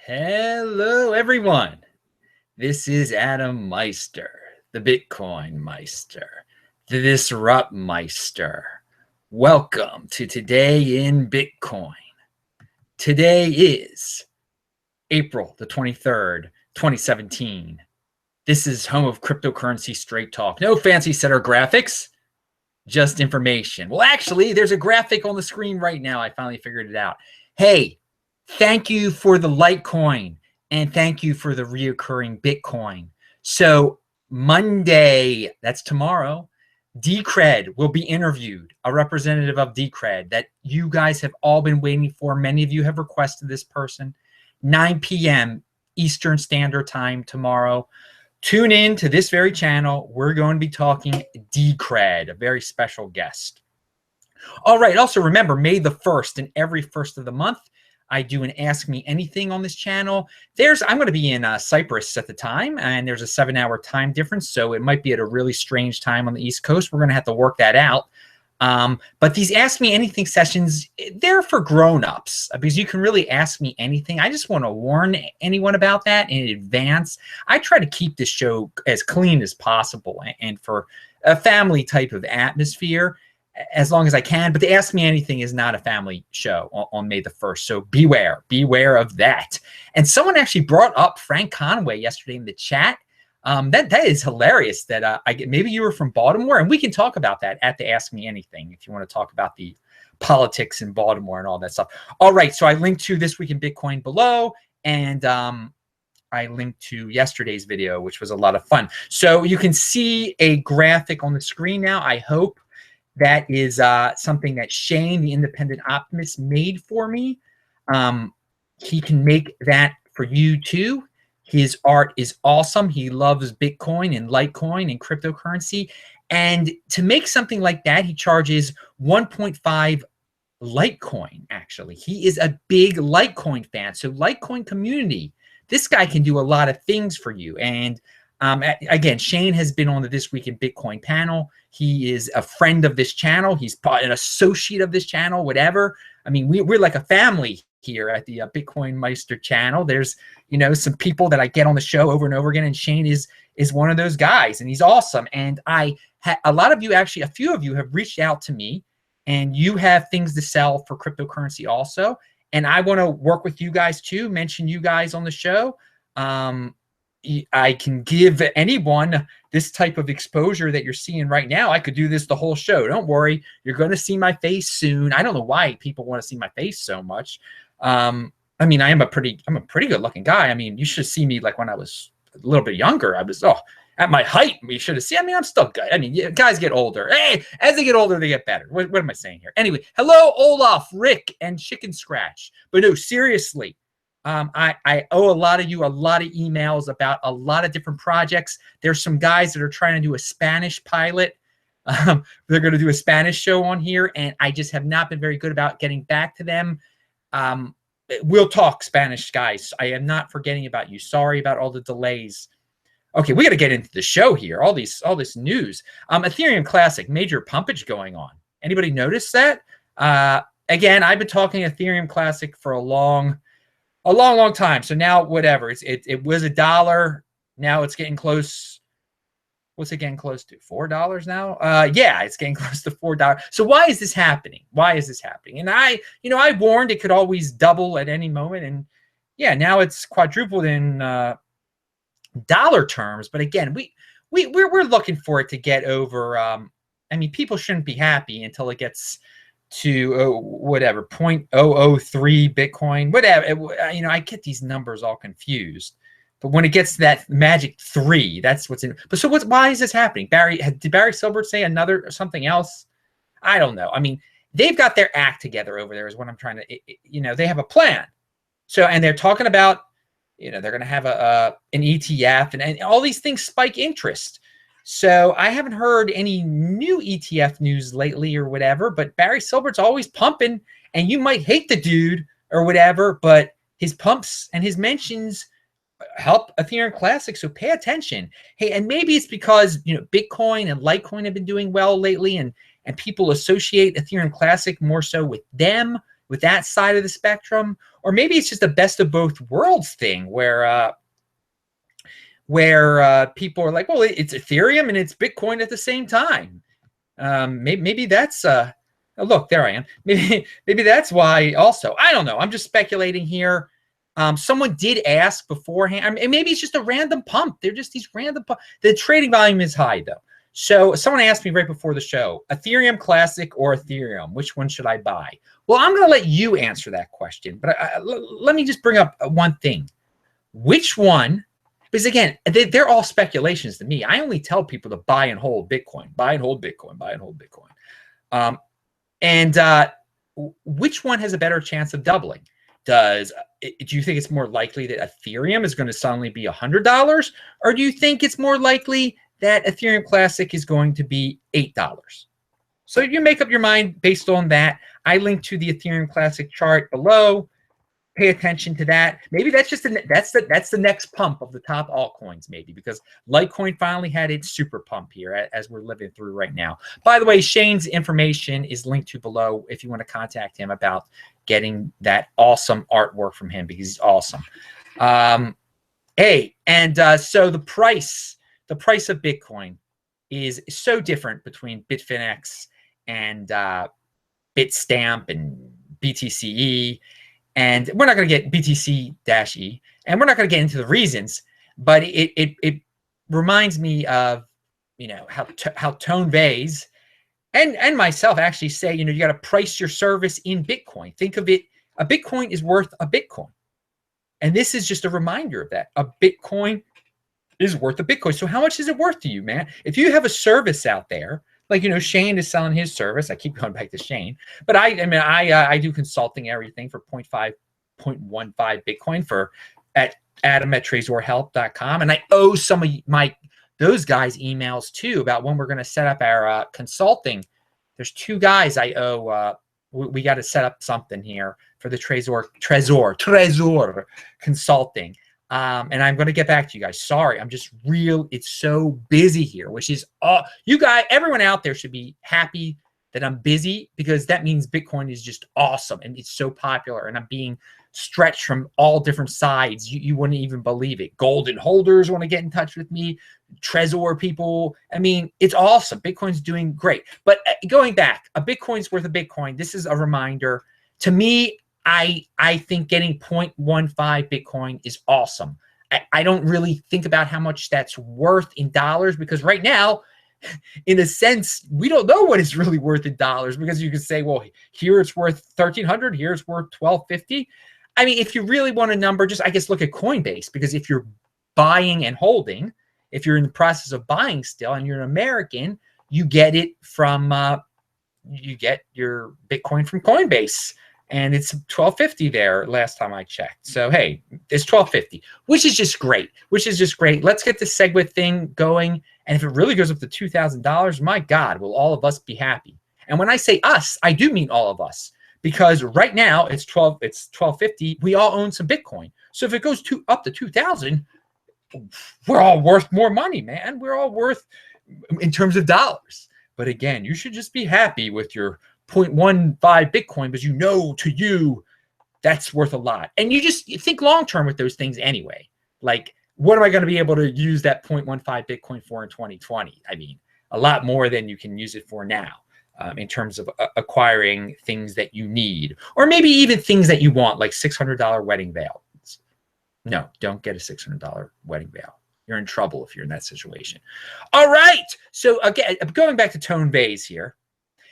Hello, everyone. This is Adam Meister, the Bitcoin Meister, the Disrupt Meister. Welcome to Today in Bitcoin. Today is April the 23rd, 2017. This is home of cryptocurrency straight talk. No fancy setter graphics, just information. Well, actually, there's a graphic on the screen right now. I finally figured it out. Hey, thank you for the Litecoin and thank you for the reoccurring Bitcoin. So Monday, that's tomorrow, Decred will be interviewed, a representative of Decred that you guys have all been waiting for. Many of you have requested this person. 9 p.m. Eastern Standard Time tomorrow. Tune in to this very channel. We're going to be talking Decred, a very special guest. All right. Also remember, May the 1st and every 1st of the month, I do an Ask Me Anything on this channel. I'm going to be in Cyprus at the time, and there's a 7-hour time difference, so it might be at a really strange time on the East Coast. We're going to have to work that out. But these Ask Me Anything sessions, they're for grown-ups because you can really ask me anything. I just want to warn anyone about that in advance. I try to keep this show as clean as possible and for a family type of atmosphere as long as I can. But the Ask Me Anything is not a family show on May the 1st. So beware of that. And someone actually brought up Frank Conway yesterday in the chat. That is hilarious that maybe you were from Baltimore, and we can talk about that at the Ask Me Anything if you want to talk about the politics in Baltimore and all that stuff. All right, so I linked to This Week in Bitcoin below, and I linked to yesterday's video, which was a lot of fun. So you can see a graphic on the screen now, I hope. That is something that Shane, the independent optimist, made for me. He can make that for you too. His art is awesome. He loves Bitcoin and Litecoin and cryptocurrency. And to make something like that, he charges 1.5 Litecoin, actually. He is a big Litecoin fan. So Litecoin community, this guy can do a lot of things for you. And again, Shane has been on the This Week in Bitcoin panel. He is a friend of this channel. He's an associate of this channel, whatever. I mean, we're like a family here at the Bitcoin Meister channel. There's, some people that I get on the show over and over again, and Shane is one of those guys, and he's awesome. And a lot of you, actually, a few of you have reached out to me, and you have things to sell for cryptocurrency also. And I want to work with you guys too, mention you guys on the show. I can give anyone this type of exposure that you're seeing right now. I could do this the whole show. Don't worry. You're going to see my face soon. I don't know why people want to see my face so much. I mean, I'm a pretty good looking guy. I mean, you should see me like when I was a little bit younger. I was, at my height, you should have seen. I mean, I'm still good. I mean, guys get older. Hey, as they get older, they get better. What am I saying here? Anyway, hello, Olaf, Rick, and Chicken Scratch. But no, seriously. I owe a lot of you a lot of emails about a lot of different projects. There's some guys that are trying to do a Spanish pilot. They're going to do a Spanish show on here, and I just have not been very good about getting back to them. We'll talk, Spanish guys. I am not forgetting about you. Sorry about all the delays. Okay, we got to get into the show here. All this news. Ethereum Classic, major pumpage going on. Anybody notice that? Again, I've been talking Ethereum Classic for a long time. So now, whatever. It was $1. Now it's getting close. What's it getting close to? $4 now? Yeah, it's getting close to $4. So why is this happening? Why is this happening? And I warned it could always double at any moment. And yeah, now it's quadrupled in dollar terms. But again, we're looking for it to get over. I mean, people shouldn't be happy until it gets to whatever 0.003 Bitcoin, whatever. I get these numbers all confused, but when it gets to that magic 3, that's what's in. But so why is this happening? Did Barry Silbert say something else? I don't know. I mean, they've got their act together over there is what I'm trying to, they have a plan. So, and they're talking about, they're going to have an ETF and all these things spike interest. So I haven't heard any new ETF news lately or whatever, but Barry Silbert's always pumping, and you might hate the dude or whatever, but his pumps and his mentions help Ethereum Classic, so pay attention. Hey, and maybe it's because, Bitcoin and Litecoin have been doing well lately, and people associate Ethereum Classic more so with them with that side of the spectrum, or maybe it's just a best of both worlds thing where people are like, well, it's Ethereum and it's Bitcoin at the same time. Maybe that's oh, look, there I am. Maybe that's why also. I don't know. I'm just speculating here. Someone did ask beforehand. I mean, maybe it's just a random pump. They're just these random pump. The trading volume is high though. So someone asked me right before the show, Ethereum Classic or Ethereum, which one should I buy? Well, I'm going to let you answer that question. But let me just bring up one thing. Which one? Because again, they're all speculations to me. I only tell people to buy and hold Bitcoin, buy and hold Bitcoin, buy and hold Bitcoin. Which one has a better chance of doubling? Do you think it's more likely that Ethereum is going to suddenly be $100? Or do you think it's more likely that Ethereum Classic is going to be $8? So you make up your mind based on that. I linked to the Ethereum Classic chart below. Pay attention to that. Maybe that's just that's the next pump of the top altcoins, maybe, because Litecoin finally had its super pump here as we're living through right now. By the way, Shane's information is linked to below if you want to contact him about getting that awesome artwork from him, because he's awesome. Hey, and so the price of Bitcoin is so different between Bitfinex and Bitstamp and BTCE. And we're not going to get BTC-E, and we're not going to get into the reasons, but it reminds me of, you know, how Tone Vays and myself actually say, you know, you got to price your service in Bitcoin. Think of it, a Bitcoin is worth a Bitcoin. And this is just a reminder of that. A Bitcoin is worth a Bitcoin. So how much is it worth to you, man? If you have a service out there, like, you know, Shane is selling his service. I keep going back to Shane, but I do consulting, everything for 0.15 Bitcoin at adam@tresorhelp.com. And I owe some of those guys emails too about when we're going to set up our consulting. There's 2 guys I owe. We got to set up something here for the Trezor consulting. And I'm going to get back to you guys. Sorry, it's so busy here, which is you guys, everyone out there should be happy that I'm busy, because that means Bitcoin is just awesome and it's so popular, and I'm being stretched from all different sides. You wouldn't even believe it. Golden holders want to get in touch with me, Trezor people. I mean, it's awesome. Bitcoin's doing great. But going back, a Bitcoin's worth a Bitcoin. This is a reminder to me. I think getting 0.15 Bitcoin is awesome. I don't really think about how much that's worth in dollars, because right now, in a sense, we don't know what it's really worth in dollars, because you could say, well, here it's worth 1,300, here it's worth 1,250. I mean, if you really want a number, just, I guess, look at Coinbase, because if you're buying and holding, if you're in the process of buying still and you're an American, you get it from, you get your Bitcoin from Coinbase. And it's 1,250 there last time I checked. So, hey, it's 1,250, which is just great, Let's get the SegWit thing going. And if it really goes up to $2,000, my God, will all of us be happy? And when I say us, I do mean all of us, because right now it's 1,250. We all own some Bitcoin. So if it goes up to 2,000, we're all worth more money, man. We're all worth in terms of dollars. But again, you should just be happy with your 0.15 Bitcoin, because you know, to you, that's worth a lot. And you think long-term with those things anyway. Like, what am I going to be able to use that 0.15 Bitcoin for in 2020? I mean, a lot more than you can use it for now, in terms of acquiring things that you need, or maybe even things that you want, like $600 wedding veil. No, don't get a $600 wedding veil. You're in trouble if you're in that situation. All right. So again, going back to Tone Vays here.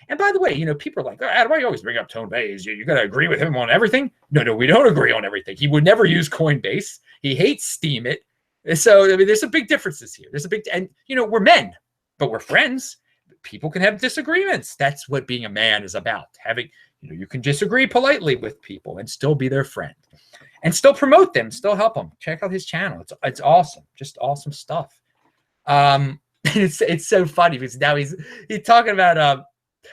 And by the way, you know, people are like, oh, Adam, why do you always bring up Tone Vays? You got to agree with him on everything? No, we don't agree on everything. He would never use Coinbase. He hates Steam it. So, I mean, there's some big differences here. And, you know, we're men, but we're friends. People can have disagreements. That's what being a man is about. Having, you know, you can disagree politely with people and still be their friend and still promote them, still help them. Check out his channel. It's awesome. Just awesome stuff. It's so funny because now he's talking about,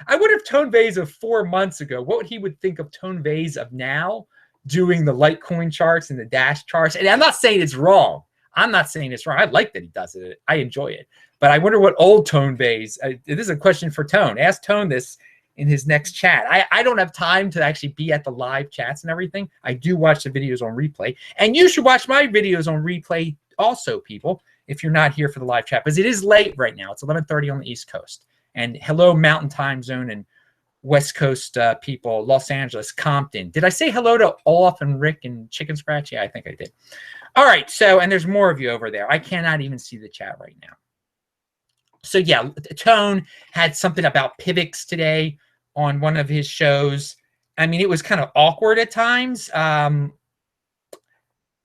I wonder if Tone Vays of 4 months ago, what he would think of Tone Vays of now doing the Litecoin charts and the Dash charts. And I'm not saying it's wrong. I like that he does it. I enjoy it. But I wonder what old Tone Vays, this is a question for Tone. Ask Tone this in his next chat. I don't have time to actually be at the live chats and everything. I do watch the videos on replay, and you should watch my videos on replay also, people, if you're not here for the live chat, because it is late right now. It's 11:30 on the East Coast. And hello, Mountain Time Zone and West Coast people, Los Angeles, Compton. Did I say hello to Olaf and Rick and Chicken Scratch? Yeah, I think I did. All right, so, and there's more of you over there. I cannot even see the chat right now. So yeah, Tone had something about pivots today on one of his shows. I mean, it was kind of awkward at times.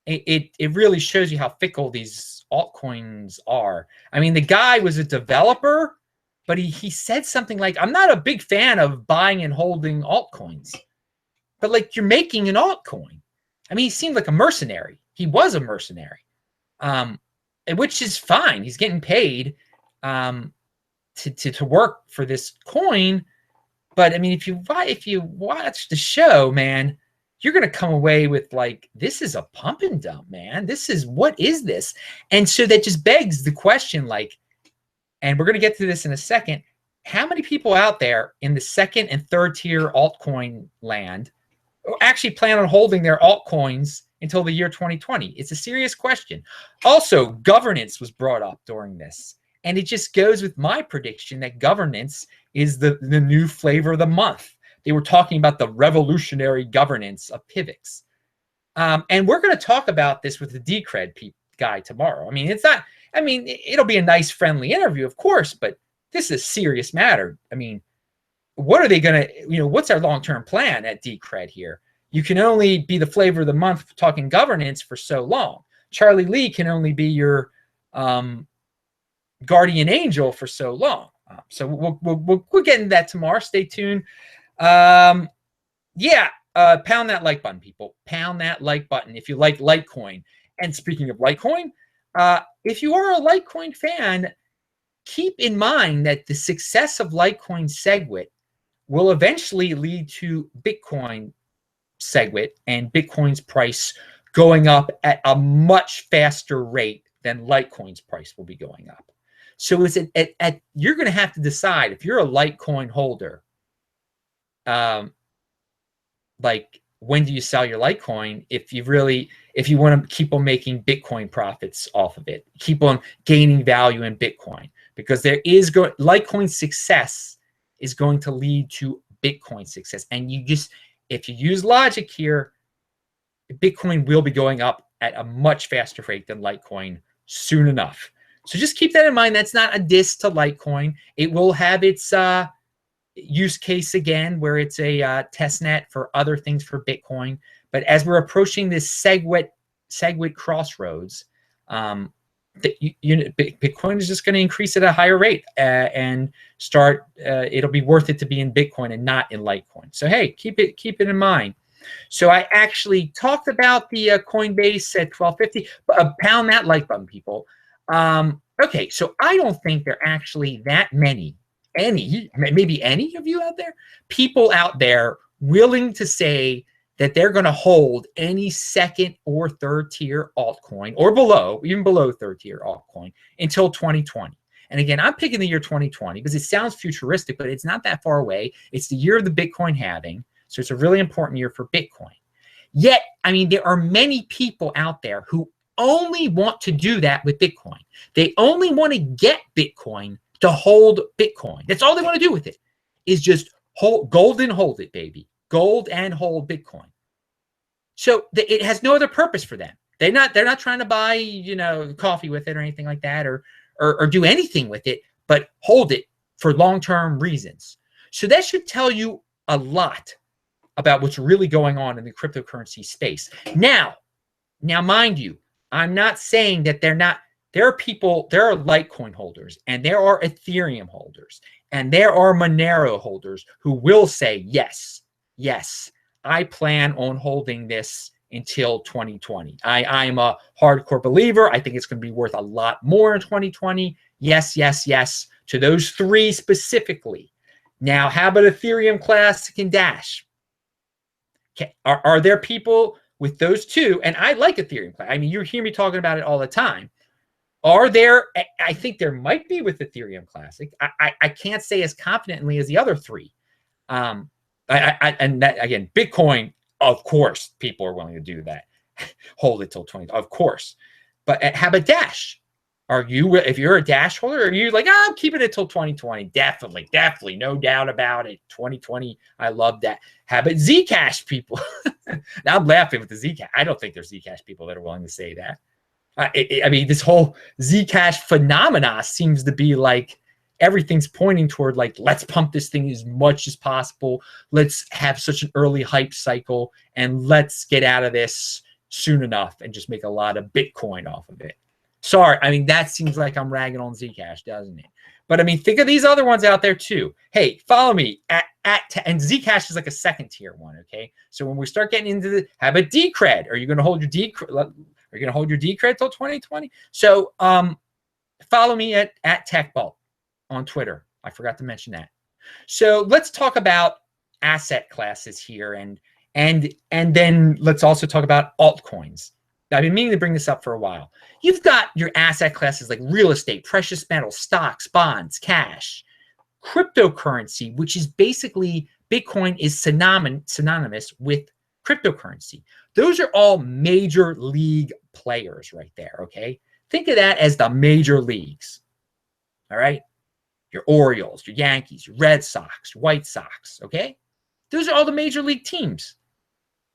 It really shows you how fickle these altcoins are. I mean, the guy was a developer, but he said something like, I'm not a big fan of buying and holding altcoins. But like, you're making an altcoin. I mean, he seemed like a mercenary. He was a mercenary, which is fine. He's getting paid to work for this coin. But I mean, if you watch the show, man, you're going to come away with like, this is a pump and dump, man. What is this? And so that just begs the question, like, and we're going to get to this in a second, how many people out there in the second and third tier altcoin land actually plan on holding their altcoins until the year 2020? It's a serious question. Also, governance was brought up during this. And it just goes with my prediction that governance is the new flavor of the month. They were talking about the revolutionary governance of pivots. And we're going to talk about this with the Decred guy tomorrow. I mean, it'll be a nice, friendly interview, of course, but this is a serious matter. I mean, what are they going to, what's our long-term plan at Decred here? You can only be the flavor of the month talking governance for so long. Charlie Lee can only be your guardian angel for so long. So we'll get into that tomorrow. Stay tuned. Pound that like button, people. Pound that like button if you like Litecoin. And speaking of Litecoin, if you are a Litecoin fan, keep in mind that the success of Litecoin SegWit will eventually lead to Bitcoin SegWit and Bitcoin's price going up at a much faster rate than Litecoin's price will be going up. So you're going to have to decide if you're a Litecoin holder, like, when do you sell your Litecoin if you want to keep on making Bitcoin profits off of it, keep on gaining value in Bitcoin, because Litecoin success is going to lead to Bitcoin success. And if you use logic here, Bitcoin will be going up at a much faster rate than Litecoin soon enough. So just keep that in mind. That's not a diss to Litecoin. It will have its use case again, where it's a test net for other things for Bitcoin. But as we're approaching this SegWit crossroads, Bitcoin is just going to increase at a higher rate and start. It'll be worth it to be in Bitcoin and not in Litecoin. So hey, keep it in mind. So I actually talked about the Coinbase at 1250. Pound that like button, people. Okay, so I don't think there are actually that maybe any of you out there, people out there willing to say that they're going to hold any second or third tier altcoin, or even below third tier altcoin, until 2020. And again, I'm picking the year 2020 because it sounds futuristic, but it's not that far away. It's the year of the Bitcoin halving. So it's a really important year for Bitcoin. Yet, I mean, there are many people out there who only want to do that with Bitcoin. They only want to get Bitcoin to hold Bitcoin. That's all they want to do with it, is just gold and hold it, baby. Gold and hold Bitcoin. So it has no other purpose for them. They're not trying to buy, coffee with it or anything like that, or do anything with it, but hold it for long-term reasons. So that should tell you a lot about what's really going on in the cryptocurrency space. Now, mind you, I'm not saying that there are Litecoin holders, and there are Ethereum holders, and there are Monero holders who will say, yes, I plan on holding this until 2020. I'm a hardcore believer. I think it's going to be worth a lot more in 2020. Yes, to those three specifically. Now, how about Ethereum Classic and Dash? Okay, are there people with those two? And I like Ethereum Classic. I mean, you hear me talking about it all the time. I think there might be with Ethereum Classic. I can't say as confidently as the other three. And that again, Bitcoin, of course, people are willing to do that. Hold it till 20, of course. But how about Dash? Are you, if you're a Dash holder, are you like, oh, I'm keeping it till 2020? Definitely, definitely, no doubt about it. 2020, I love that. How about Zcash people? Now I'm laughing with the Zcash. I don't think there's Zcash people that are willing to say that. I mean, this whole Zcash phenomena seems to be like everything's pointing toward like, let's pump this thing as much as possible. Let's have such an early hype cycle and let's get out of this soon enough and just make a lot of Bitcoin off of it. Sorry, I mean, that seems like I'm ragging on Zcash, doesn't it? But I mean, think of these other ones out there too. Hey, follow me and Zcash is like a second tier one, okay? So when we start getting into the, how about Decred? Are you going to hold your Decred? Are you going to hold your Decred till 2020? So follow me at TechBalt on Twitter. I forgot to mention that. So let's talk about asset classes here, and then let's also talk about altcoins. I've been meaning to bring this up for a while. You've got your asset classes like real estate, precious metals, stocks, bonds, cash, cryptocurrency, which is basically Bitcoin is synonymous with cryptocurrency. Those are all major league players right there, okay? Think of that as the major leagues, all right? Your Orioles, your Yankees, your Red Sox, your White Sox, okay? Those are all the major league teams.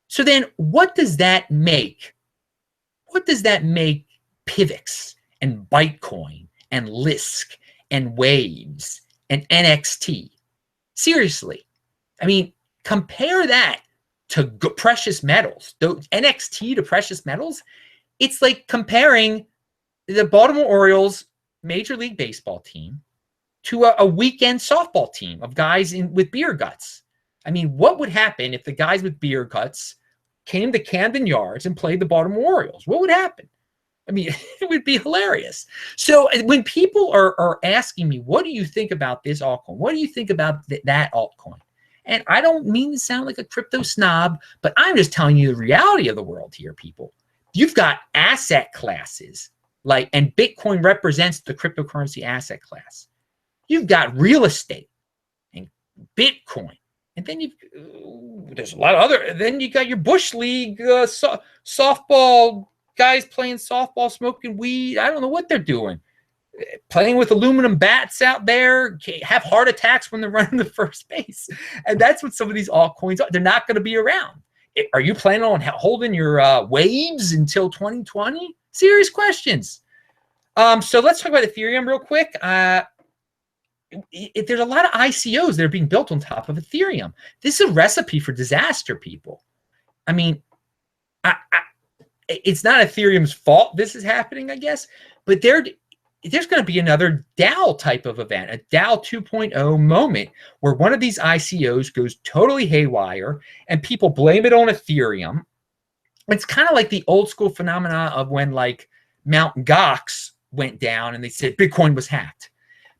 So then what does that make? What does that make Pivx and Bitcoin and Lisk and Waves and NXT? Seriously. I mean, compare that to precious metals. NXT to precious metals, it's like comparing the Baltimore Orioles Major League Baseball team to a weekend softball team of guys with beer guts. I mean, what would happen if the guys with beer guts came to Camden Yards and played the Baltimore Orioles? What would happen? I mean, it would be hilarious. So when people are asking me, what do you think about this altcoin? What do you think about that altcoin? And I don't mean to sound like a crypto snob, but I'm just telling you the reality of the world here, people. You've got asset classes like, and Bitcoin represents the cryptocurrency asset class. You've got real estate and Bitcoin. And then there's a lot of other, then you got your Bush League softball guys playing softball, smoking weed. I don't know what they're doing. Playing with aluminum bats out there, have heart attacks when they're running the first base. And that's what some of these altcoins are. They're not going to be around. Are you planning on holding your waves until 2020? Serious questions. So let's talk about Ethereum real quick. There's a lot of ICOs that are being built on top of Ethereum. This is a recipe for disaster, people. I mean, it's not Ethereum's fault this is happening, I guess, but there's going to be another DAO type of event, a DAO 2.0 moment where one of these ICOs goes totally haywire and people blame it on Ethereum. It's kind of like the old school phenomena of when like Mt. Gox went down and they said Bitcoin was hacked.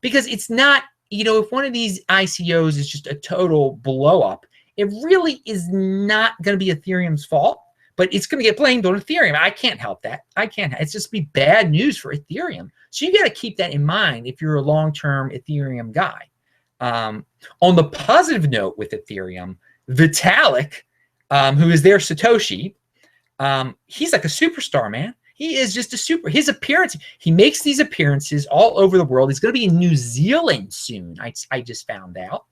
Because it's not, you know, if one of these ICOs is just a total blow up, it really is not going to be Ethereum's fault, but it's going to get blamed on Ethereum. I can't help that. I can't. It's just be bad news for Ethereum. So you got to keep that in mind if you're a long-term Ethereum guy. On the positive note with Ethereum, Vitalik, who is their Satoshi, he's like a superstar, man. He is just a his appearance, he makes these appearances all over the world. He's going to be in New Zealand soon, I just found out.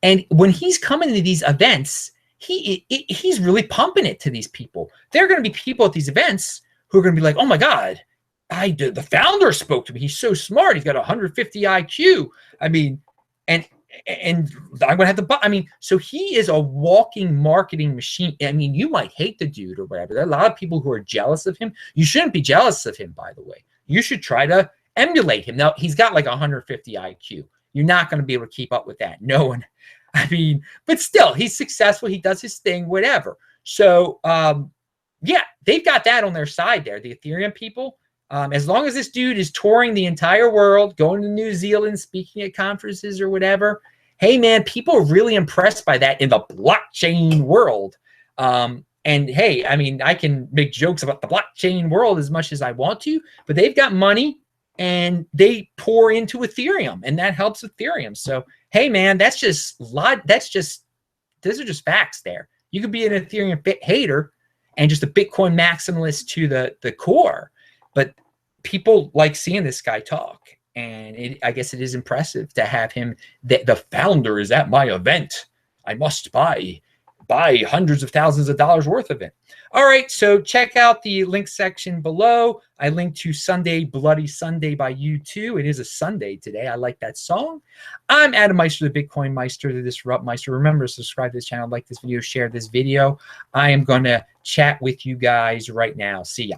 And when he's coming to these events, he's really pumping it to these people. There are going to be people at these events who are going to be like, oh my God, the founder spoke to me. He's so smart. He's got 150 IQ. I mean, and I'm going to have to, I mean, so he is a walking marketing machine. I mean, you might hate the dude or whatever. There are a lot of people who are jealous of him. You shouldn't be jealous of him, by the way. You should try to emulate him. Now, he's got like 150 IQ. You're not going to be able to keep up with that. No one, I mean, but still, he's successful. He does his thing, whatever. So, yeah, they've got that on their side there, the Ethereum people. As long as this dude is touring the entire world, going to New Zealand, speaking at conferences or whatever, hey, man, people are really impressed by that in the blockchain world. And hey, I mean, I can make jokes about the blockchain world as much as I want to, but they've got money and they pour into Ethereum, and that helps Ethereum. So, Hey man, that's just those are just facts there. You could be an Ethereum hater and just a Bitcoin maximalist to the core, but people like seeing this guy talk, and I guess it is impressive to have him. The founder is at my event. I must buy hundreds of thousands of dollars worth of it. All right, so check out the link section below. I linked to Sunday, Bloody Sunday by U2. It is a Sunday today. I like that song. I'm Adam Meister, the Bitcoin Meister, the Disrupt Meister. Remember to subscribe to this channel, like this video, share this video. I am going to chat with you guys right now. See ya.